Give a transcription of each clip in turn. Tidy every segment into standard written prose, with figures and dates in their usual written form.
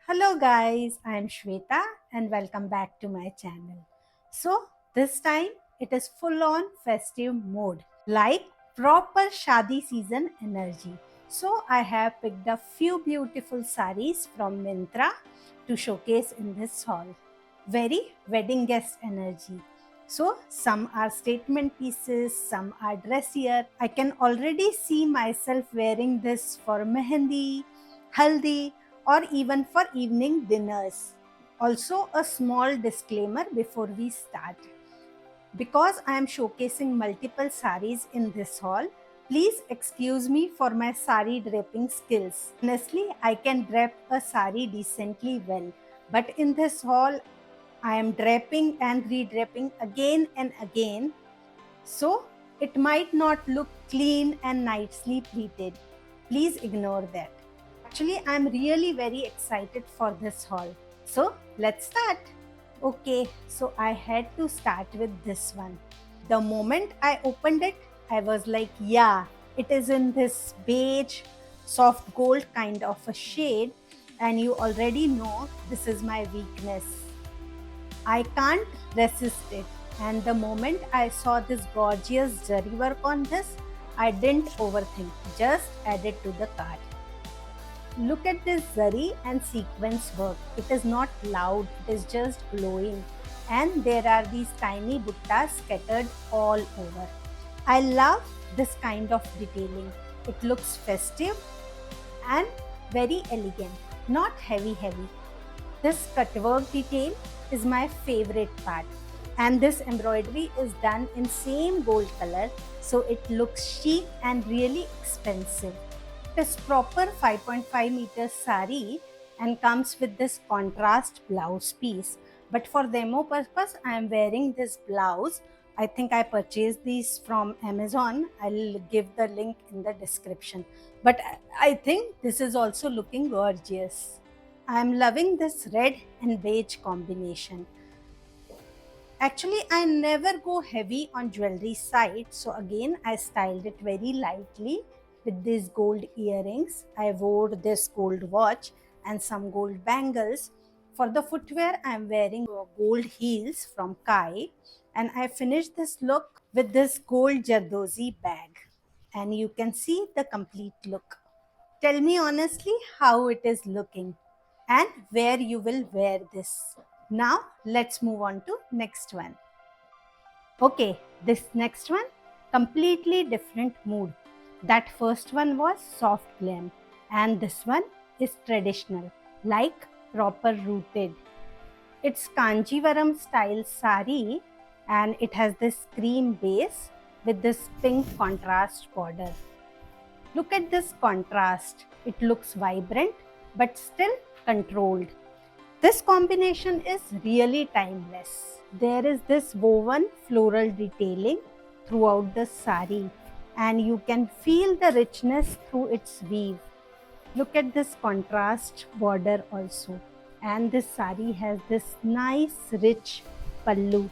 Hello guys, I am Shweta and welcome back to my channel. So this time it is full on festive mode, like proper shadi season energy. So I have picked a few beautiful saris from Myntra to showcase in this haul. Very wedding guest energy. So some are statement pieces, some are dressier. I can already see myself wearing this for mehendi, haldi, or even for evening dinners. Also, a small disclaimer before we start. Because I am showcasing multiple saris in this haul, please excuse me for my sari draping skills. Honestly, I can drape a sari decently well, but in this haul, I am draping and redraping again and again, so it might not look clean and nicely pleated. Please ignore that. Actually, I'm really very excited for this haul. So let's start. Okay, so I had to start with this one. The moment I opened it, I was like, yeah, it is in this beige, soft gold kind of a shade, and you already know this is my weakness. I can't resist it. And the moment I saw this gorgeous zari work on this, I didn't overthink, just added to the cart. Look at this zari and sequence work. It is not loud, it is just glowing. And there are these tiny buttas scattered all over. I love this kind of detailing. It looks festive and very elegant, not heavy. This cutwork detail is my favorite part, and this embroidery is done in same gold color, so it looks chic and really expensive. It is proper 5.5 meters sari and comes with this contrast blouse piece. But for demo purpose, I am wearing this blouse. I think I purchased these from Amazon. I'll give the link in the description. But I think this is also looking gorgeous. I'm loving this red and beige combination. Actually, I never go heavy on jewelry side, so again I styled it very lightly with these gold earrings. I wore this gold watch and some gold bangles. For the footwear, I am wearing gold heels from Kai, and I finished this look with this gold Jardozi bag. And you can see the complete look. Tell me honestly how it is looking and where you will wear this. Now let's move on to next one. Okay, this next one, completely different mood. That first one was soft glam and this one is traditional, like proper rooted. It's Kanjivaram style sari and it has this cream base with this pink contrast border. Look at this contrast. It looks vibrant but still controlled. This combination is really timeless. There is this woven floral detailing throughout the sari and you can feel the richness through its weave. Look at this contrast border also. And this sari has this nice rich pallu.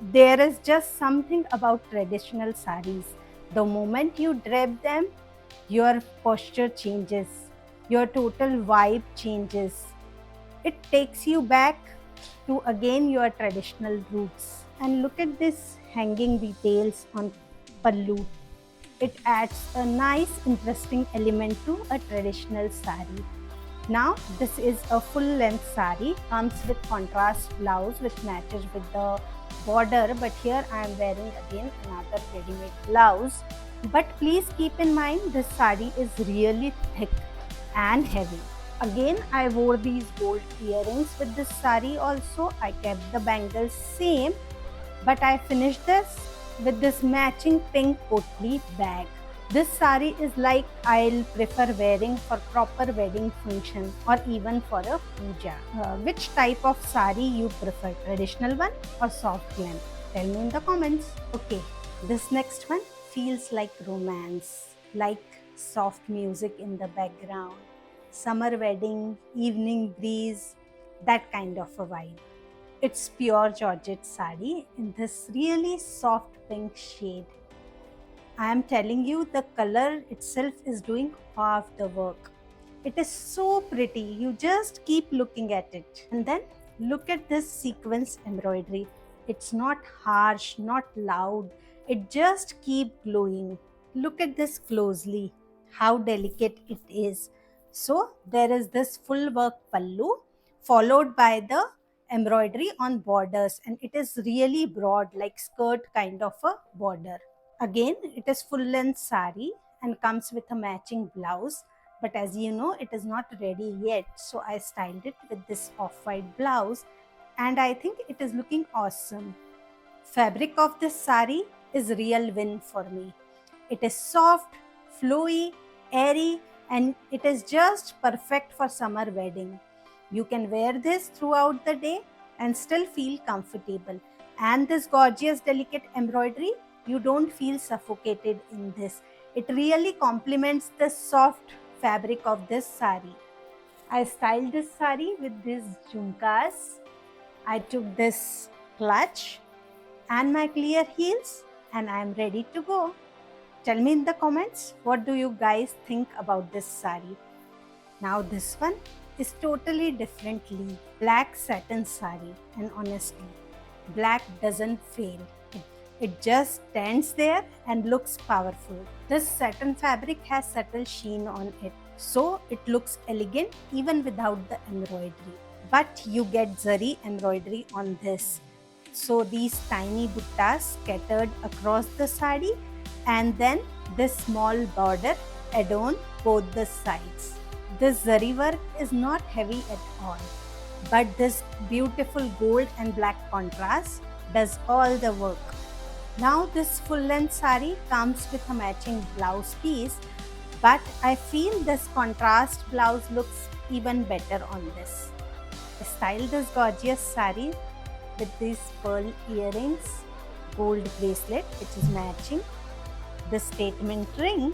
There is just something about traditional saris. The moment you drape them, your posture changes, your total vibe changes. It takes you back to again your traditional roots. And look at this hanging details on pallu. It adds a nice, interesting element to a traditional sari. Now this is a full length sari, comes with contrast blouse which matches with the border, but here I am wearing again another ready made blouse. But please keep in mind this sari is really thick and heavy. Again I wore these gold earrings with this sari also. I kept the bangles same, but I finished this with this matching pink potli bag. This sari is like I'll prefer wearing for proper wedding function or even for a puja. Which type of sari you prefer, traditional one or soft glam? Tell me in the comments. Okay, this next one feels like romance, like soft music in the background, summer wedding, evening breeze, that kind of a vibe. It's pure Georgette sari in this really soft pink shade. I am telling you, the color itself is doing half the work. It is so pretty. You just keep looking at it. And then look at this sequence embroidery. It's not harsh, not loud. It just keep glowing. Look at this closely. How delicate it is. So there is this full work pallu followed by the embroidery on borders, and it is really broad like skirt kind of a border. Again, it is full length sari and comes with a matching blouse, but as you know, it is not ready yet, so I styled it with this off-white blouse, and I think it is looking awesome. Fabric of this sari is real win for me. It is soft, flowy, airy, and it is just perfect for summer wedding. You can wear this throughout the day and still feel comfortable. And this gorgeous delicate embroidery, you don't feel suffocated in this. It really complements the soft fabric of this sari. I styled this sari with these jhumkas. I took this clutch and my clear heels, and I am ready to go. Tell me in the comments, what do you guys think about this sari? Now this one is totally differently black satin sari, and honestly, black doesn't fail. It just stands there and looks powerful. This satin fabric has subtle sheen on it, so it looks elegant even without the embroidery. But you get zari embroidery on this. So these tiny buttas scattered across the sari, and then this small border adorn both the sides. This zari work is not heavy at all, but this beautiful gold and black contrast does all the work. Now this full length sari comes with a matching blouse piece, but I feel this contrast blouse looks even better on this. I styled this gorgeous sari with these pearl earrings, gold bracelet which is matching, the statement ring,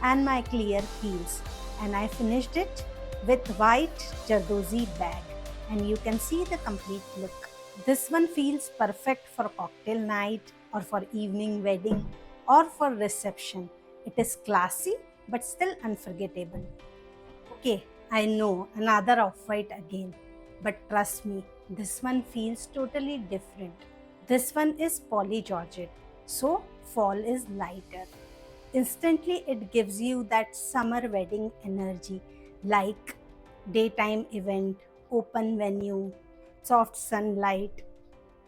and my clear heels, and I finished it with white Jardozi bag, and you can see the complete look. This one feels perfect for cocktail night or for evening wedding or for reception. It is classy but still unforgettable. Okay, I know, another off-white again, but trust me, this one feels totally different. This one is poly georgette, so fall is lighter. Instantly it gives you that summer wedding energy, like daytime event, open venue, soft sunlight,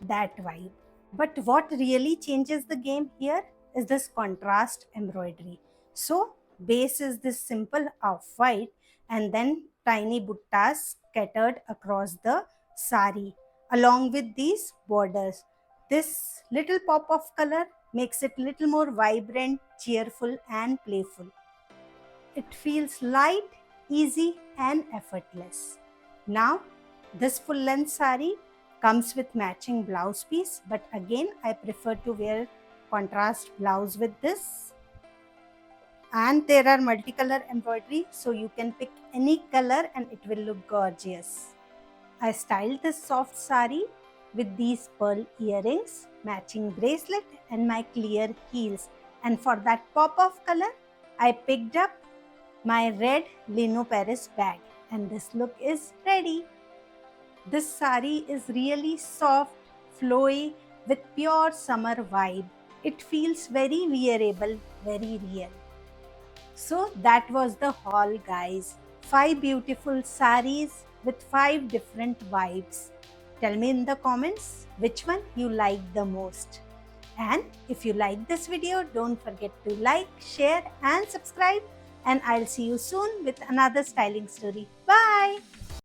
that vibe. But what really changes the game here is this contrast embroidery. So base is this simple off-white and then tiny buttas scattered across the sari along with these borders. This little pop of color makes it little more vibrant, cheerful and playful. It feels light, easy and effortless. Now this full length sari comes with matching blouse piece, but again I prefer to wear contrast blouse with this. And there are multicolor embroidery, so you can pick any color and it will look gorgeous. I styled this soft sari with these pearl earrings, matching bracelet and my clear heels. And for that pop of color, I picked up my red Lino Paris bag, and this look is ready. This sari is really soft, flowy with pure summer vibe. It feels very wearable, very real. So that was the haul, guys. 5 beautiful saris with 5 different vibes. Tell me in the comments which one you like the most. And if you like this video, don't forget to like, share and subscribe. And I'll see you soon with another styling story. Bye!